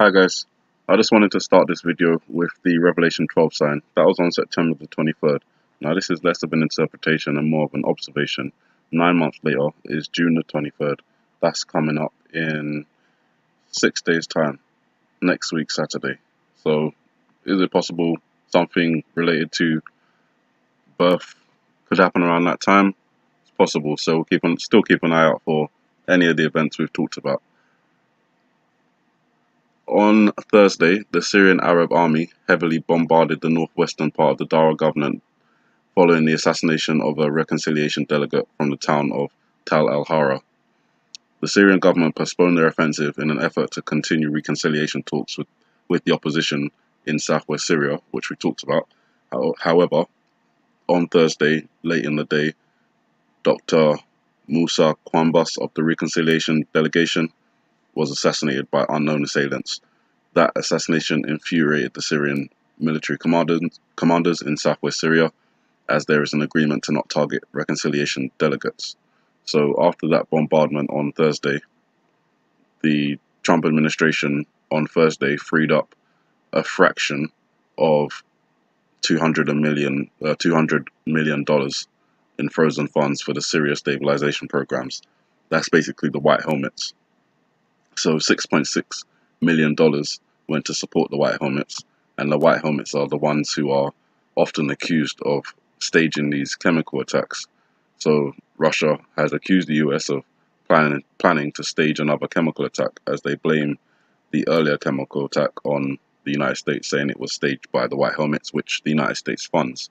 Hi guys, I just wanted to start this video with the Revelation 12 sign. That was on September the 23rd. Now this is less of an interpretation and more of an observation. 9 months later is June the 23rd. That's coming up in 6 days time, next week Saturday. So is it possible something related to birth could happen around that time? It's possible, so still keep an eye out for any of the events we've talked about. On Thursday, the Syrian Arab army heavily bombarded the northwestern part of the Dara government following the assassination of a reconciliation delegate from the town of Tal al-Hara. The Syrian government postponed their offensive in an effort to continue reconciliation talks with the opposition in southwest Syria, which we talked about. However, on Thursday, late in the day, Dr. Musa Quambas of the reconciliation delegation was assassinated by unknown assailants. That assassination infuriated the Syrian military commanders in southwest Syria, as there is an agreement to not target reconciliation delegates. So after that bombardment on Thursday, the Trump administration on Thursday freed up a fraction of $200 million in frozen funds for the Syria stabilization programs. That's basically the white helmets. So $6.6 million went to support the white helmets, and the white helmets are the ones who are often accused of staging these chemical attacks. So Russia has accused the US of planning to stage another chemical attack, as they blame the earlier chemical attack on the United States, saying it was staged by the white helmets, which the United States funds.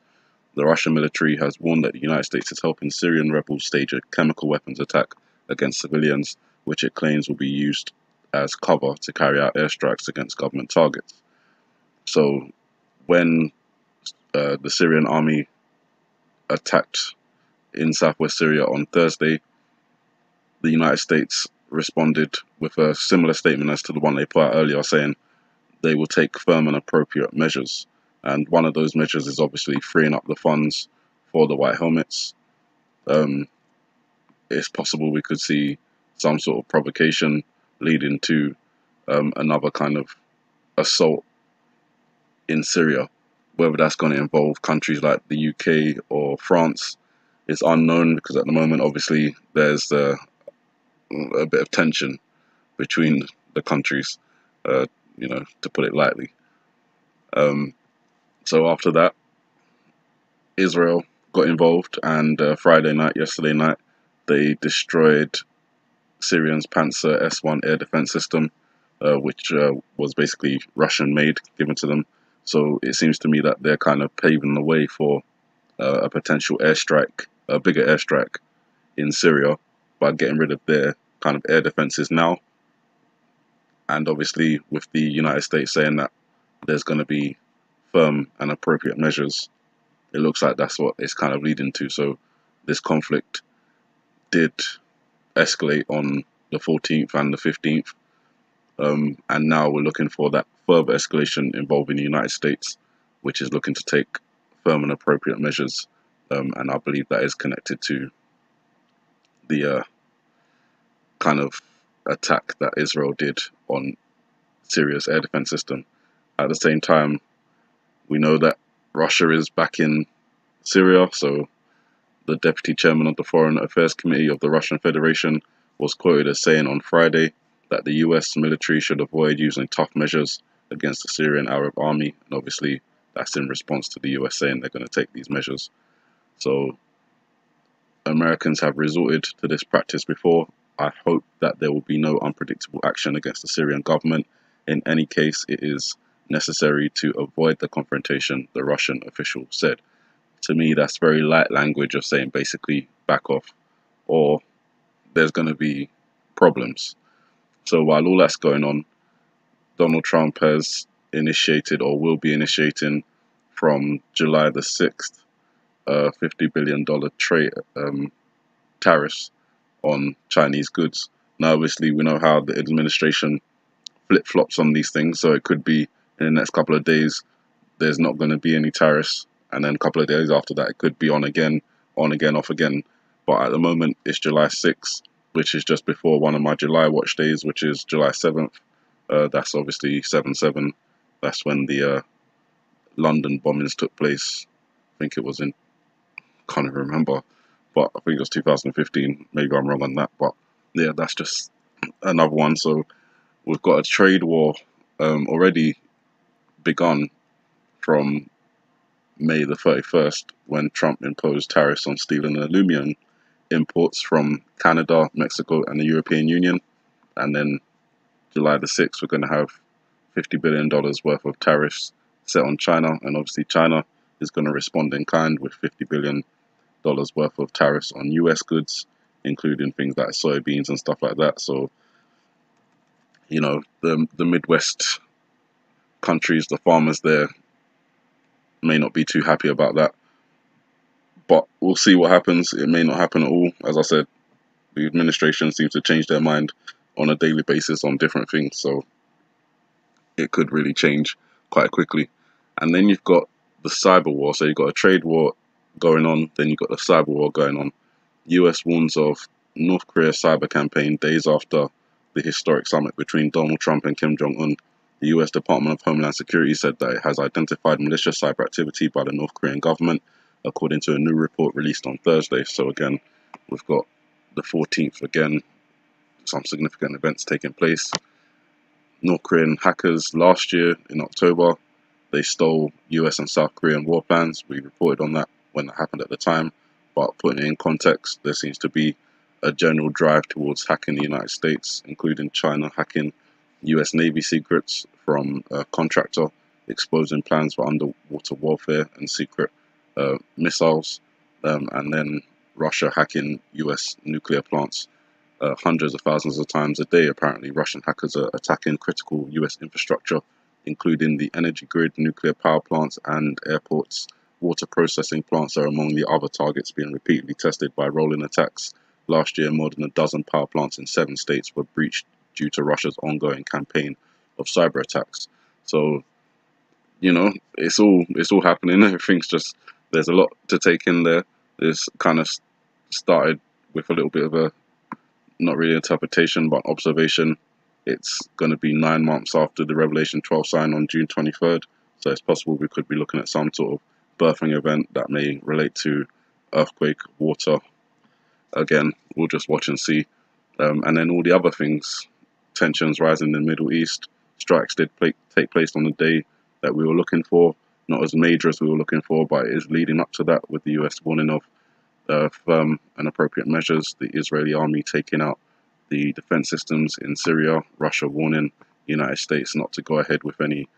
The Russian military has warned that the United States is helping Syrian rebels stage a chemical weapons attack against civilians, which it claims will be used as cover to carry out airstrikes against government targets. So when the Syrian army attacked in southwest Syria on Thursday, the United States responded with a similar statement as to the one they put out earlier, saying they will take firm and appropriate measures. And one of those measures is obviously freeing up the funds for the white helmets. It's possible we could see some sort of provocation leading to another kind of assault in Syria. Whether that's going to involve countries like the UK or France is unknown, because at the moment, obviously, there's a bit of tension between the countries, to put it lightly. So after that, Israel got involved, and yesterday night, they destroyed Syrian's Panzer S-1 air defense system, which was basically Russian-made, given to them. So it seems to me that they're kind of paving the way for a potential airstrike, a bigger airstrike in Syria, by getting rid of their kind of air defenses now. And obviously, with the United States saying that there's going to be firm and appropriate measures, it looks like that's what it's kind of leading to. So this conflict did escalate on the 14th and the 15th, and now we're looking for that further escalation involving the United States, which is looking to take firm and appropriate measures, and I believe that is connected to the kind of attack that Israel did on Syria's air defense system. At the same time, we know that Russia is back in Syria, so the deputy chairman of the Foreign Affairs Committee of the Russian Federation was quoted as saying on Friday that the US military should avoid using tough measures against the Syrian Arab army, and obviously that's in response to the US saying they're going to take these measures. So Americans have resorted to this practice before. I hope that there will be no unpredictable action against the Syrian government. In any case, it is necessary to avoid the confrontation, the Russian official said. To me, that's very light language of saying basically back off, or there's going to be problems. So while all that's going on, Donald Trump has initiated, or will be initiating from July the 6th, $50 billion tariffs on Chinese goods. Now, obviously, we know how the administration flip-flops on these things, so it could be in the next couple of days there's not going to be any tariffs, and then a couple of days after that it could be on again, off again. But at the moment it's July 6th, which is just before one of my July watch days, which is July 7th. That's obviously 7/7. That's when the London bombings took place. I think it was in, can't even remember, but I think it was 2015. Maybe I'm wrong on that, but yeah, that's just another one. So we've got a trade war already begun from May the 31st, when Trump imposed tariffs on steel and aluminum imports from Canada, Mexico, and the European Union. And then July the 6th, we're going to have $50 billion worth of tariffs set on China. And obviously, China is going to respond in kind with $50 billion worth of tariffs on US goods, including things like soybeans and stuff like that. So, you know, the Midwest countries, the farmers there, may not be too happy about that. But we'll see what happens. It may not happen at all. As I said, the administration seems to change their mind on a daily basis on different things. So it could really change quite quickly. And then you've got the cyber war. So you've got a trade war going on. Then you've got the cyber war going on. US warns of North Korea cyber campaign days after the historic summit between Donald Trump and Kim Jong-un. The US Department of Homeland Security said that it has identified malicious cyber activity by the North Korean government, according to a new report released on Thursday. So again, we've got the 14th again, some significant events taking place. North Korean hackers last year in October, they stole US and South Korean war plans. We reported on that when it happened at the time, but putting it in context, there seems to be a general drive towards hacking the United States, including China hacking US Navy secrets from a contractor, exposing plans for underwater warfare and secret missiles, and then Russia hacking US nuclear plants hundreds of thousands of times a day. Apparently, Russian hackers are attacking critical US infrastructure, including the energy grid, nuclear power plants, and airports. Water processing plants are among the other targets being repeatedly tested by rolling attacks. Last year, more than a dozen power plants in 7 states were breached due to Russia's ongoing campaign of cyber attacks. So, you know, it's all happening. Everything's just, there's a lot to take in there. This kind of started with a little bit of a, not really interpretation, but observation. It's going to be 9 months after the Revelation 12 sign on June 23rd. So it's possible we could be looking at some sort of birthing event that may relate to earthquake, water. Again, we'll just watch and see. And then all the other things, tensions rising in the Middle East, strikes did take place on the day that we were looking for. Not as major as we were looking for, but it is leading up to that, with the US warning of firm and appropriate measures. The Israeli army taking out the defense systems in Syria. Russia warning the United States not to go ahead with any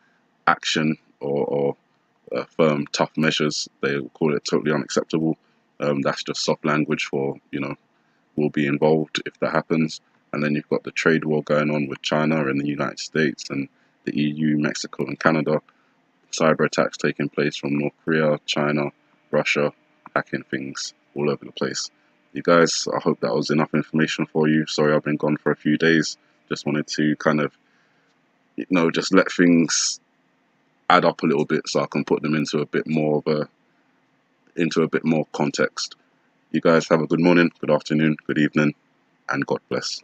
action or firm, tough measures. They will call it totally unacceptable. That's just soft language for, you know, we'll be involved if that happens. And then you've got the trade war going on with China and the United States and the EU, Mexico, and Canada. Cyber attacks taking place from North Korea, China, Russia, hacking things all over the place. You guys, I hope that was enough information for you. Sorry I've been gone for a few days. Just wanted to kind of, you know, just let things add up a little bit so I can put them into a bit more context. You guys have a good morning, good afternoon, good evening, and God bless.